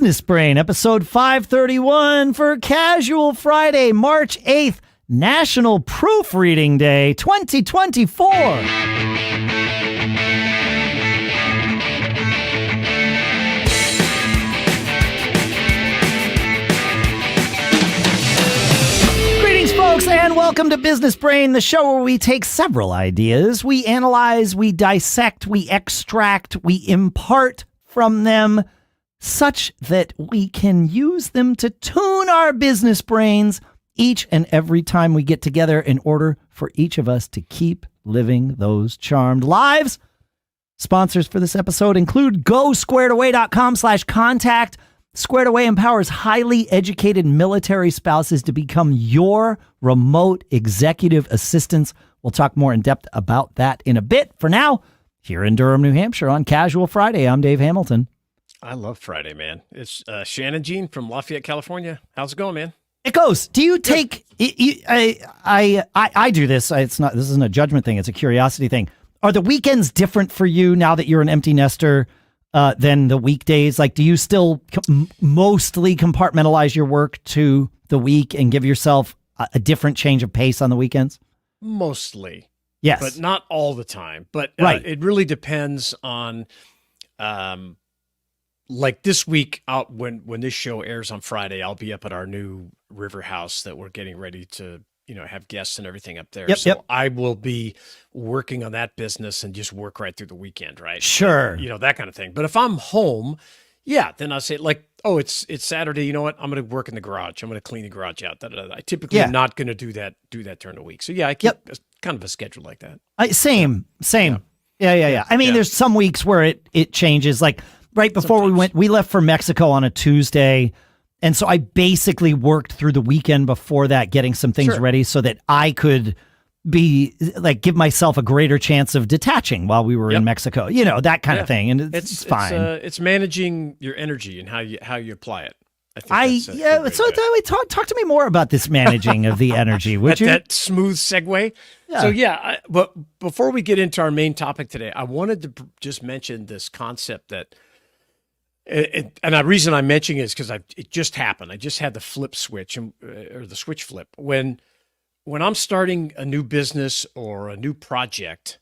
Business Brain, episode 531 for Casual Friday, March 8th, National Proofreading Day 2024. Greetings, folks, and welcome to Business Brain, the show where we take several ideas, we analyze, we dissect, we extract, we impart from them such that we can use them to tune our business brains each and every time we get together in order for each of us to keep living those charmed lives. Sponsors for this episode include GoSquaredAway.com/contact. Squared Away empowers highly educated military spouses to become your remote executive assistants. We'll talk more in depth about that in a bit. For now, here in Durham, New Hampshire on Casual Friday, I'm Dave Hamilton. I love Friday, man. It's Shannon Jean from Lafayette, California. How's it going, man? It goes. Do you take? I do this. It's not. This isn't a judgment thing. It's a curiosity thing. Are the weekends different for you now that you're an empty nester than the weekdays? Like, do you still mostly compartmentalize your work to the week and give yourself a different change of pace on the weekends? Mostly, yes, but not all the time. But right. It really depends on. Like this week, when this show airs on Friday, I'll be up at our new river house that we're getting ready to, have guests and everything up there. Yep. I will be working on that business and just work right through the weekend, right? Sure. That kind of thing. But if I'm home, yeah, then I'll say like, oh, it's Saturday. You know what? I'm going to work in the garage. I'm going to clean the garage out. I typically am not going to do that during the week. So yeah, I keep kind of a schedule like that. Same. Yeah. I mean, there's some weeks where it changes. Like right before we left for Mexico on a Tuesday. And so I basically worked through the weekend before that, getting some things ready so that I could give myself a greater chance of detaching while we were in Mexico, that kind of thing. And it's fine. It's managing your energy and how you apply it. Talk to me more about this managing of the energy, would you? That smooth segue. Yeah. So but before we get into our main topic today, I wanted to just mention this concept that, and the reason I'm mentioning it is because it just happened. I just had the flip switch or the switch flip when I'm starting a new business or a new project.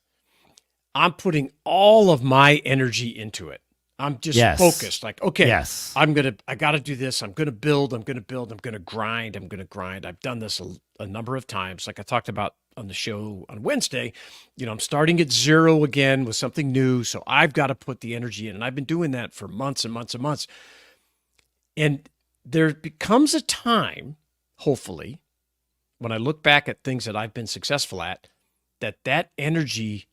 I'm putting all of my energy into it. I'm just focused. Like, okay, I got to do this. I'm going to build. I'm going to grind. I've done this a number of times. Like I talked about on the show on Wednesday, I'm starting at zero again with something new. So I've got to put the energy in. And I've been doing that for months and months and months. And there becomes a time, hopefully, when I look back at things that I've been successful at, that energy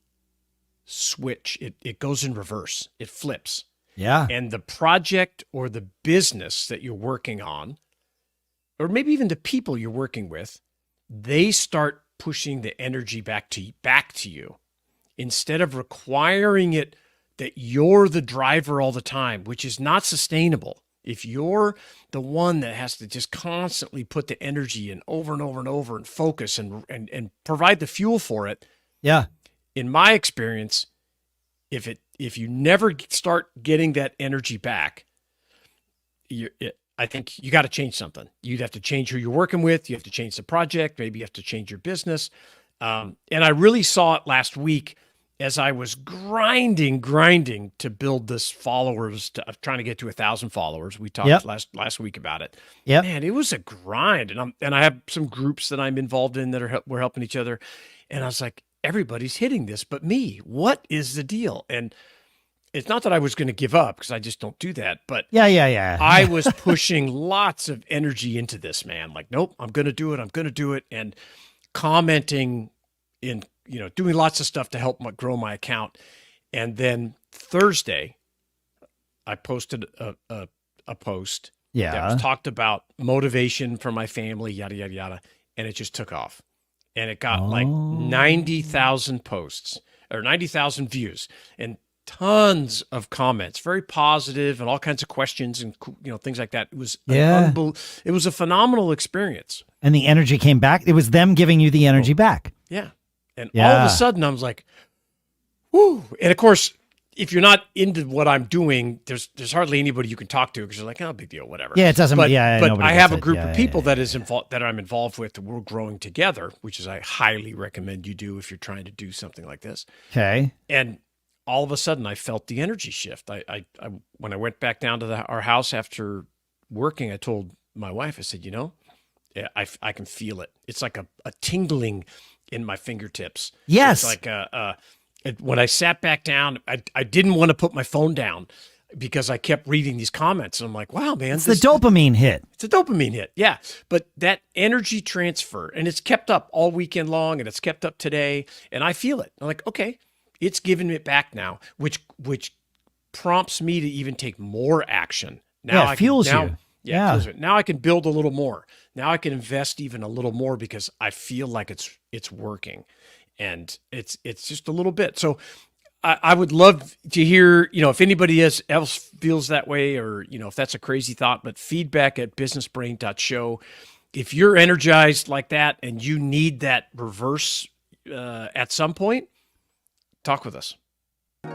switch, it goes in reverse. It flips. Yeah. And the project or the business that you're working on, or maybe even the people you're working with, they start pushing the energy back to you instead of requiring it that you're the driver all the time, which is not sustainable. If you're the one that has to just constantly put the energy in over and over and over and focus and provide the fuel for it. Yeah. In my experience, if you never start getting that energy back, I think you got to change something. You'd have to change who you're working with. You have to change the project. Maybe you have to change your business. And I really saw it last week as I was grinding to build this followers, trying to get to 1,000 followers. We talked last week about it. Yeah, man, it was a grind. And I have some groups that I'm involved in that we're helping each other. And I was like, everybody's hitting this but me. What is the deal? And it's not that I was going to give up because I just don't do that. But yeah. I was pushing lots of energy into this, man. Like, nope, I'm going to do it. And commenting in, doing lots of stuff to help grow my account. And then Thursday, I posted a post that was talked about motivation for my family, yada, yada, yada. And it just took off. And it got like 90,000 posts or 90,000 views and tons of comments, very positive and all kinds of questions and things like that. It was it was a phenomenal experience. And the energy came back. It was them giving you the energy back. Yeah. And all of a sudden I was like, whoo. And of course, if you're not into what I'm doing, there's hardly anybody you can talk to because you're like, oh, big deal, whatever. Yeah, it doesn't. But I have a it. group of people that I'm involved with that we're growing together, which is I highly recommend you do if you're trying to do something like this. Okay. And all of a sudden, I felt the energy shift. I when I went back down to our house after working, I told my wife, I said, I can feel it. It's like a tingling in my fingertips. Yes. It's like when I sat back down, I didn't want to put my phone down because I kept reading these comments. And I'm like, wow, man. It's the dopamine hit. It's a dopamine hit. Yeah. But that energy transfer, and it's kept up all weekend long, and it's kept up today, and I feel it. I'm like, okay, it's giving it back now, which prompts me to even take more action. Now it fuels you. Yeah. It fuels it. Now I can build a little more. Now I can invest even a little more because I feel like it's working, and it's just a little bit. So I would love to hear, if anybody else feels that way, or, if that's a crazy thought, but feedback@businessbrain.show. If you're energized like that and you need that reverse at some point, talk with us. All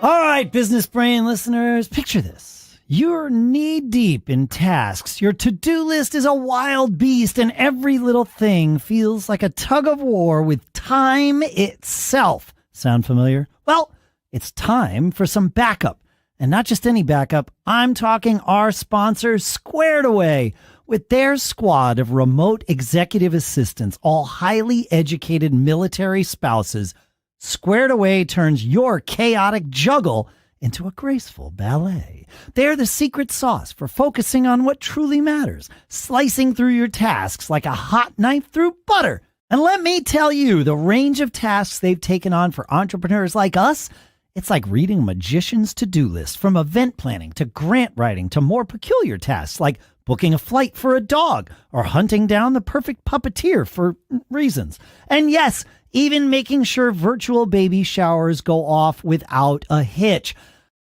right, Business Brain listeners, picture this. You're knee-deep in tasks. Your to-do list is a wild beast, and every little thing feels like a tug-of-war with time itself. Sound familiar? Well, it's time for some backup. And not just any backup. I'm talking our sponsor, Squared Away. With their squad of remote executive assistants, all highly educated military spouses, Squared Away turns your chaotic juggle into a graceful ballet. They're the secret sauce for focusing on what truly matters, slicing through your tasks like a hot knife through butter. And let me tell you, the range of tasks they've taken on for entrepreneurs like us, it's like reading a magician's to-do list, from event planning to grant writing to more peculiar tasks like booking a flight for a dog or hunting down the perfect puppeteer for reasons. And yes, even making sure virtual baby showers go off without a hitch.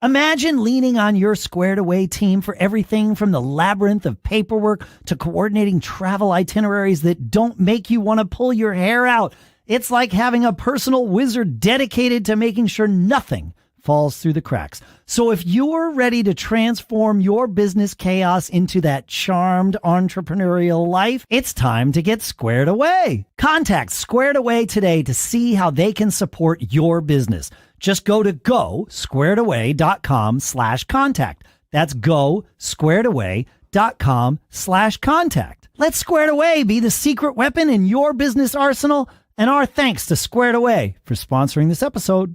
Imagine leaning on your Squared Away team for everything from the labyrinth of paperwork to coordinating travel itineraries that don't make you want to pull your hair out. It's like having a personal wizard dedicated to making sure nothing falls through the cracks. So if you're ready to transform your business chaos into that charmed entrepreneurial life, it's time to get squared away. Contact Squared Away today to see how they can support your business. Just go to GoSquaredAway.com/contact. That's GoSquaredAway.com/contact. Let Squared Away be the secret weapon in your business arsenal. And our thanks to Squared Away for sponsoring this episode.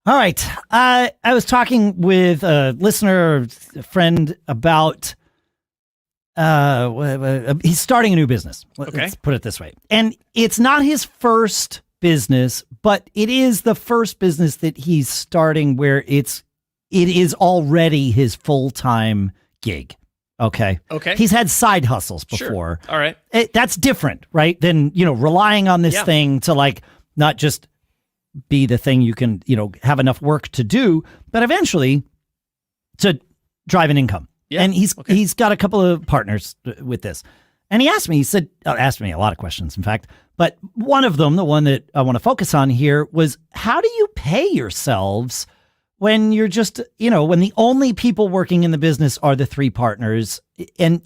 All right. I was talking with a listener, a friend, about he's starting a new business. Let's put it this way. And it's not his first business, but it is the first business that he's starting where it is already his full-time gig. Okay. He's had side hustles before. Sure. All right. That's different, right? Than, relying on this thing to not just be the thing you can, have enough work to do, but eventually to drive an income. Yeah. And he's got a couple of partners with this. And he asked me a lot of questions, in fact, but one of them, the one that I want to focus on here, was how do you pay yourselves when you're just, when the only people working in the business are the three partners, and,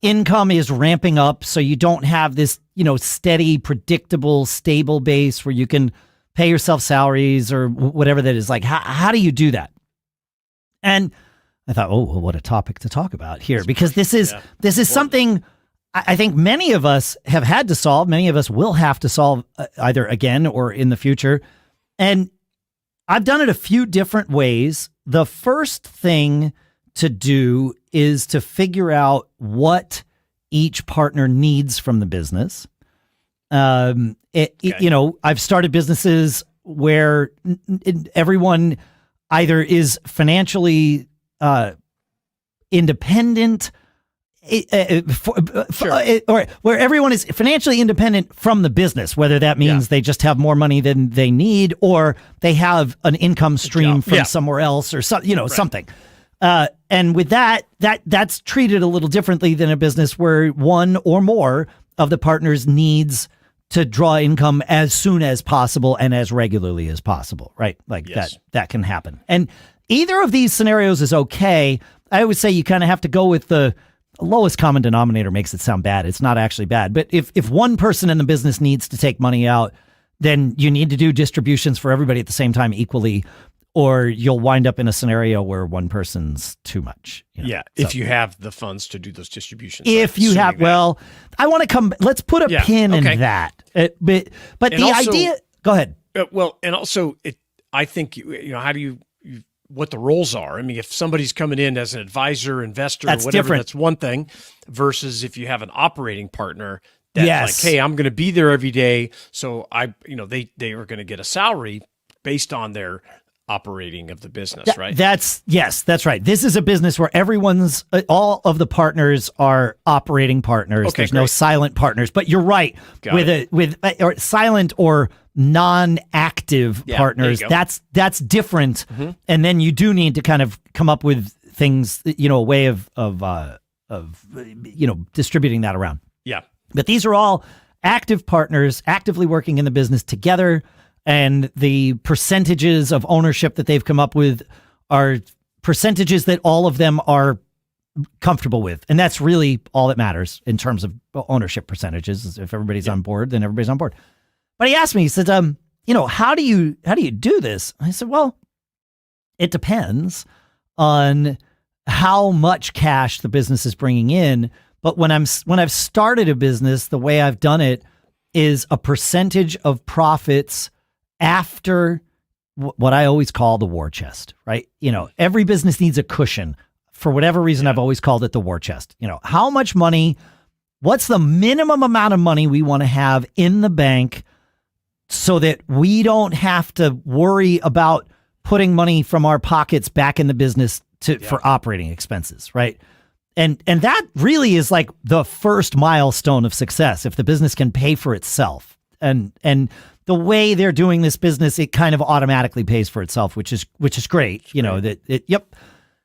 income is ramping up, so you don't have this, steady, predictable, stable base where you can pay yourself salaries or whatever that is. Like, how do you do that? And I thought, oh, well, what a topic to talk about here, because this is something I think many of us have had to solve. Many of us will have to solve either again or in the future. And I've done it a few different ways. The first thing to do is to figure out what each partner needs from the business. I've started businesses where everyone either is financially independent, or where everyone is financially independent from the business, whether that means they just have more money than they need, or they have an income stream from somewhere else, or something. And with that's treated a little differently than a business where one or more of the partners needs to draw income as soon as possible and as regularly as possible, right? Like that can happen. And either of these scenarios is okay. I always say you kind of have to go with the lowest common denominator. Makes it sound bad. It's not actually bad. But if one person in the business needs to take money out, then you need to do distributions for everybody at the same time equally, or you'll wind up in a scenario where one person's too much. Yeah, if you have the funds to do those distributions. If you have, well, I want to come, let's put a pin in that. But the also, idea, go ahead. Well, and also, I think, how do you what the roles are. I mean, if somebody's coming in as an advisor, investor, that's whatever, different. That's one thing, versus if you have an operating partner that's like, hey, I'm going to be there every day. So they are going to get a salary based on their operating of the business, right? That's right. This is a business where all of the partners are operating partners. Okay, There's no silent partners, but you're right. With silent or non-active partners, that's different. Mm-hmm. And then you do need to kind of come up with things, a way of distributing that around. Yeah. But these are all active partners, actively working in the business together. And the percentages of ownership that they've come up with are percentages that all of them are comfortable with. And that's really all that matters in terms of ownership percentages. If everybody's on board, then everybody's on board. But he asked me, he said, how do you do this? I said, well, it depends on how much cash the business is bringing in. But when I've started a business, the way I've done it is a percentage of profits after what I always call the war chest, right? Every business needs a cushion. For whatever reason, I've always called it the war chest. How much money, what's the minimum amount of money we want to have in the bank so that we don't have to worry about putting money from our pockets back in the business for operating expenses, right? And that really is like the first milestone of success, if the business can pay for itself. And the way they're doing this business, it kind of automatically pays for itself, which is great.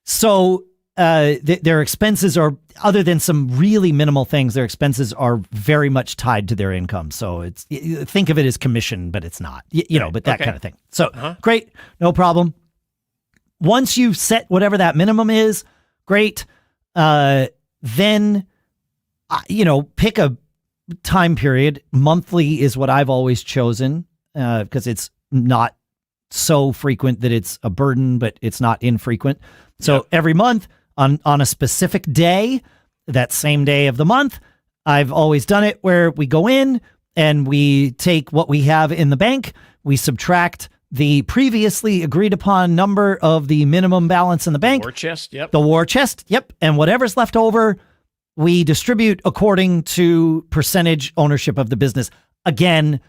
So their expenses are, other than some really minimal things, their expenses are very much tied to their income. So think of it as commission, but it's not, but that kind of thing. So great, no problem. Once you set whatever that minimum is, great. Then, pick a time period. Monthly is what I've always chosen, because it's not so frequent that it's a burden, but it's not infrequent. So every month on a specific day, that same day of the month, I've always done it where we go in and we take what we have in the bank, we subtract the previously agreed upon number of the minimum balance in the bank. War chest, yep. The war chest, yep. And whatever's left over, we distribute according to percentage ownership of the business. Again,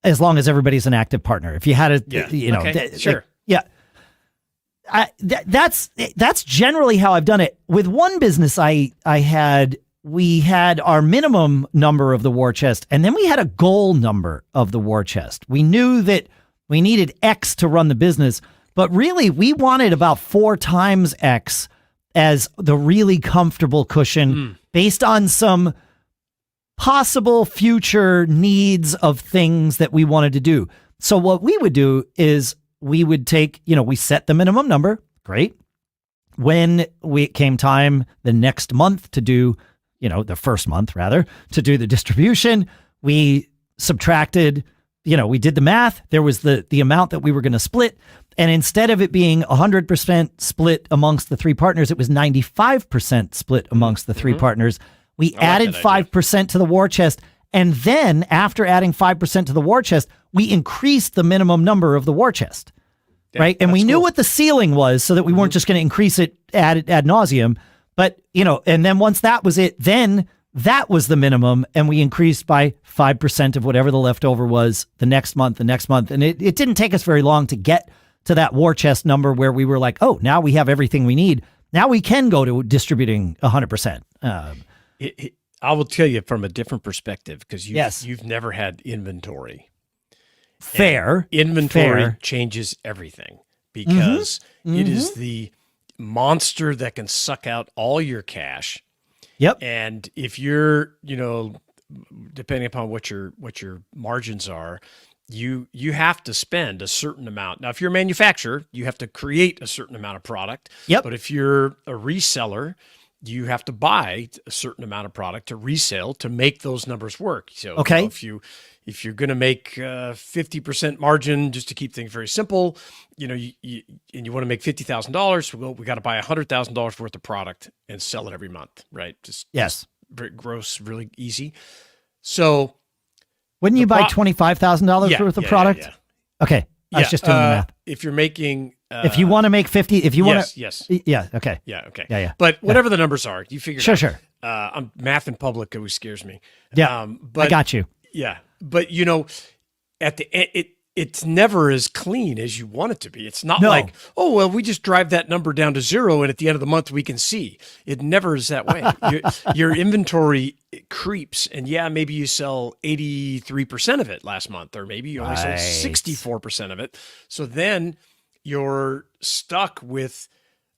as long as everybody's an active partner. If you had sure. That's generally how I've done it. With one business we had our minimum number of the war chest, and then we had a goal number of the war chest. We knew that we needed X to run the business, but really we wanted about 4 times X as the really comfortable cushion based on some possible future needs of things that we wanted to do. So what we would do is we would take, we set the minimum number. Great. When it came time the next month to do, the first month rather, to do the distribution, we subtracted, we did the math. There was the amount that we were going to split. And instead of it being 100% split amongst the 3 partners, it was 95% split amongst the 3 partners. We added 5% to the war chest. And then after adding 5% to the war chest, we increased the minimum number of the war chest. Right. And we knew what the ceiling was so that we weren't just going to increase it ad nauseum. But, and then once that was it, then that was the minimum. And we increased by 5% of whatever the leftover was the next month. And it didn't take us very long to get to that war chest number where we were like, oh, now we have everything we need. Now we can go to distributing 100%. I will tell you from a different perspective, because you've never had inventory. Fair. And inventory changes everything, because it is the monster that can suck out all your cash. Yep. And if you're, depending upon what your margins are, you have to spend a certain amount. Now, if you're a manufacturer, you have to create a certain amount of product. Yep. But if you're a reseller, you have to buy a certain amount of product to resell to make those numbers work. So Okay. if you're going to make 50% margin, just to keep things very simple, and you want to make $50,000, well, we got to buy $100,000 worth of product and sell it every month, right? Yes. Just gross, really easy. So wouldn't you buy $25,000 worth of product? Yeah. Okay. I was just doing the math. If you're making, if you want to make 50, if you want to, yes. Yeah. Okay. Yeah. Okay. Yeah. But whatever the numbers are, you figure it out. Sure. Math in public always scares me. Yeah. But I got you. Yeah. But at the end, it's never as clean as you want it to be. It's not like, oh, well, we just drive that number down to zero and at the end of the month we can see. It never is that way. Your inventory creeps, and maybe you sell 83% of it last month, or maybe you only sold 64% of it. So then you're stuck with,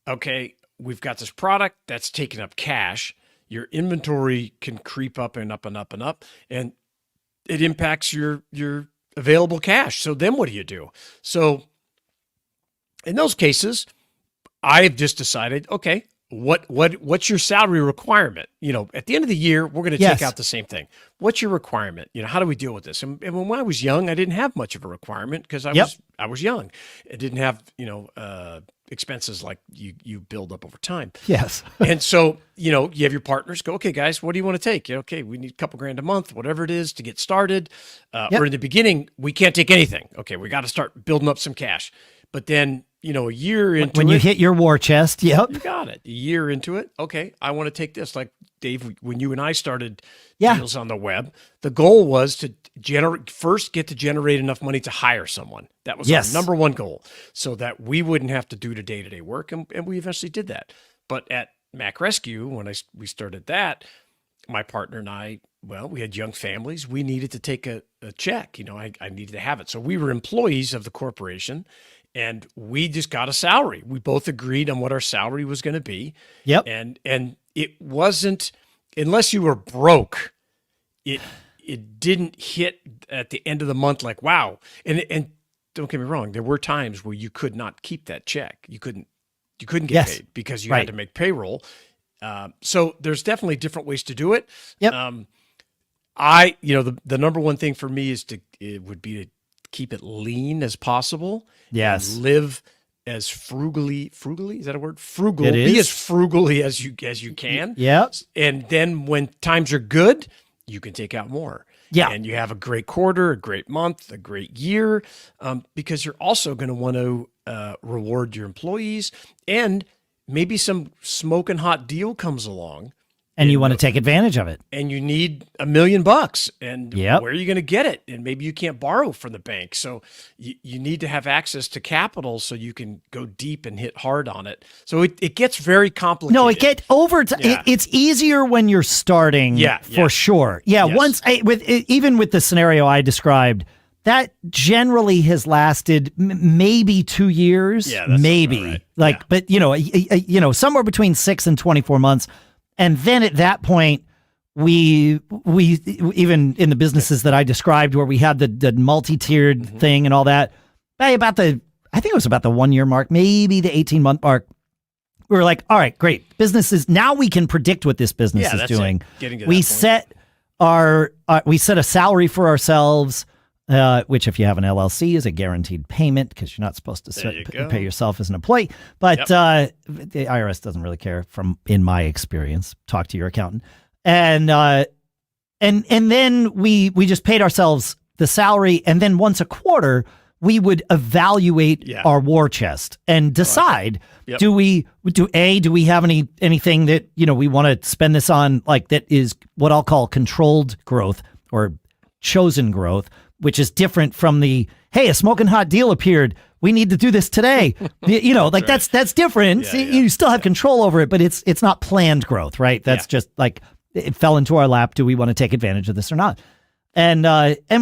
okay, we've got this product that's taking up cash. Your inventory can creep up and up and up and up, and it impacts your available cash. So then what do you do? So in those cases, I've just decided, okay, what's your salary requirement? At the end of the year, we're going to take out the same thing. What's your requirement? How do we deal with this? And when I was young, I didn't have much of a requirement because I was young. I didn't have, expenses like you build up over time. Yes. And so, you have your partners go, okay, guys, what do you want to take? Okay, we need a couple grand a month, whatever it is to get started. Or in the beginning, we can't take anything. Okay, we got to start building up some cash. But then, a year into when you hit your war chest, you got it. A year into it, okay, I want to take this. Like Dave, when you and I started deals on the web, the goal was to get to generate enough money to hire someone. That was our number one goal, so that we wouldn't have to do the day-to-day work, and we eventually did that. But at Mac Rescue, when we started that, my partner and I, we had young families. We needed to take a check. I needed to have it. So we were employees of the corporation, and we just got a salary. We both agreed on what our salary was going to be. Yep. And it wasn't, unless you were broke, it didn't hit at the end of the month like, wow. And don't get me wrong, there were times where you could not keep that check. You couldn't get paid because you had to make payroll. So there's definitely different ways to do it. Yep. The number one thing for me would be to keep it lean as possible. Yes. And live as frugally, is that a word? Frugal. It is. Be as frugally as you can. Yeah. And then when times are good, you can take out more. Yeah. And you have a great quarter, a great month, a great year, because you're also going to want to reward your employees, and maybe some smoking hot deal comes along. And you want to take advantage of it. And you need $1 million, and Yep. where are you going to get it? And maybe you can't borrow from the bank. So you need to have access to capital so you can go deep and hit hard on it. So it gets very complicated. No, it's easier when you're starting. For sure. Yeah. Yes. Even with the scenario I described, that generally has lasted maybe 2 years. Yeah, that's maybe right. But somewhere between 6 and 24 months. And then at that point, we even in the businesses that I described where we had the multi-tiered thing and all that, I think it was about the 1 year mark, maybe the 18-month mark. We were like, all right, great. Businesses, now we can predict what this business is doing. We set a salary for ourselves, which if you have an LLC is a guaranteed payment because you're not supposed to pay yourself as an employee. But the IRS doesn't really care in my experience. Talk to your accountant. And then we just paid ourselves the salary. And then once a quarter, we would evaluate our war chest and decide, do we have anything that, we want to spend this on, like that is what I'll call controlled growth or chosen growth, which is different from the, hey, a smoking hot deal appeared. We need to do this today. That's different. You still have control over it, but it's not planned growth, right? That's just like it fell into our lap. Do we want to take advantage of this or not? And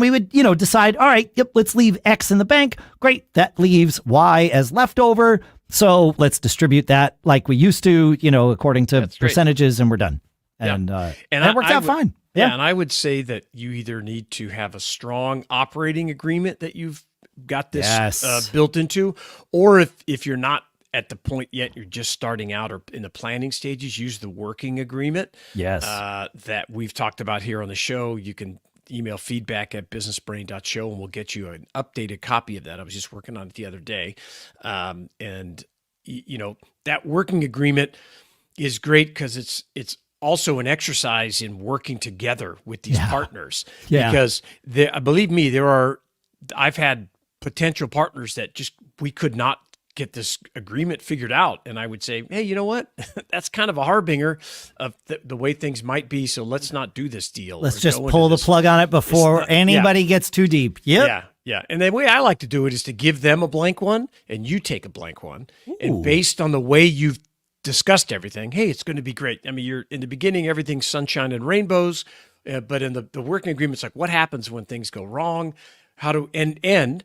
we would, decide, all right, let's leave X in the bank. Great. That leaves Y as leftover. So let's distribute that like we used to, according to percentages, and we're done. And that worked out fine. Yeah, and I would say that you either need to have a strong operating agreement that you've got this built into, or if you're not at the point yet, you're just starting out or in the planning stages, use the working agreement. Yes. That we've talked about here on the show. You can email feedback@businessbrain.show and we'll get you an updated copy of that. I was just working on it the other day. And that working agreement is great because it's also an exercise in working together with these partners. Yeah. Because believe me, I've had potential partners that we could not get this agreement figured out. And I would say, hey, you know what? That's kind of a harbinger of the way things might be. So let's not do this deal. Let's just pull the plug on it before anybody gets too deep. Yep. Yeah. Yeah. And the way I like to do it is to give them a blank one and you take a blank one. Ooh. And based on the way you've discussed everything, hey, it's going to be great. I mean, you're in the beginning, everything's sunshine and rainbows. But in the working agreement, it's like, what happens when things go wrong? And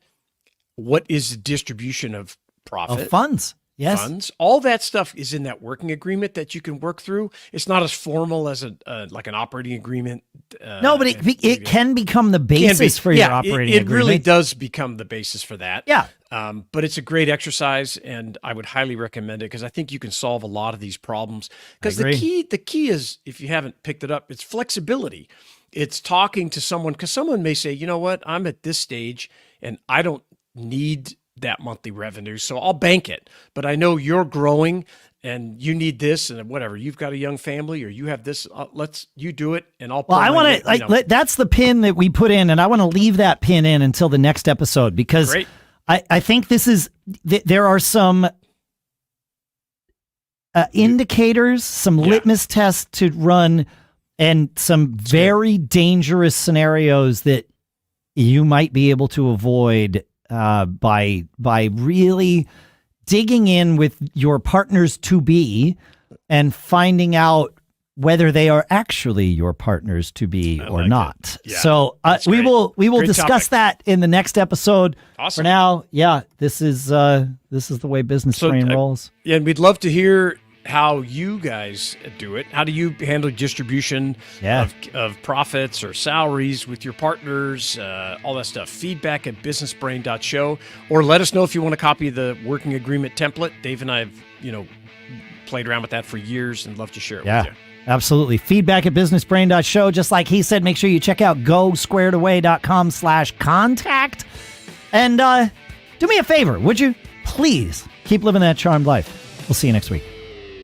what is the distribution of profit? Of funds. Yes. Funds. All that stuff is in that working agreement that you can work through. It's not as formal as like an operating agreement. No, but it can become the basis for your operating agreement. It really does become the basis for that. Yeah. But it's a great exercise, and I would highly recommend it because I think you can solve a lot of these problems. Because the key is, if you haven't picked it up, it's flexibility. It's talking to someone, because someone may say, you know what, I'm at this stage and I don't need that monthly revenue, so I'll bank it. But I know you're growing and you need this and whatever. You've got a young family or you have this. You do it and I'll. Well, I want to. That's the pin that we put in, and I want to leave that pin in until the next episode because I think this is. There are some indicators, some litmus tests to run, and some very dangerous scenarios that you might be able to avoid. By really digging in with your partners to be and finding out whether they are actually your partners to be or not. Yeah, so we will discuss that in the next episode. Awesome. For now, this is the way Business Brain rolls. And we'd love to hear how you guys do it. How do you handle distribution of profits or salaries with your partners, all that stuff? Feedback@businessbrain.show, or let us know if you want a copy of the working agreement template. Dave and I have, played around with that for years and love to share it with you. Absolutely. Feedback@businessbrain.show. Just like he said, make sure you check out gosquaredaway.com/contact. And do me a favor, would you? Please keep living that charmed life. We'll see you next week.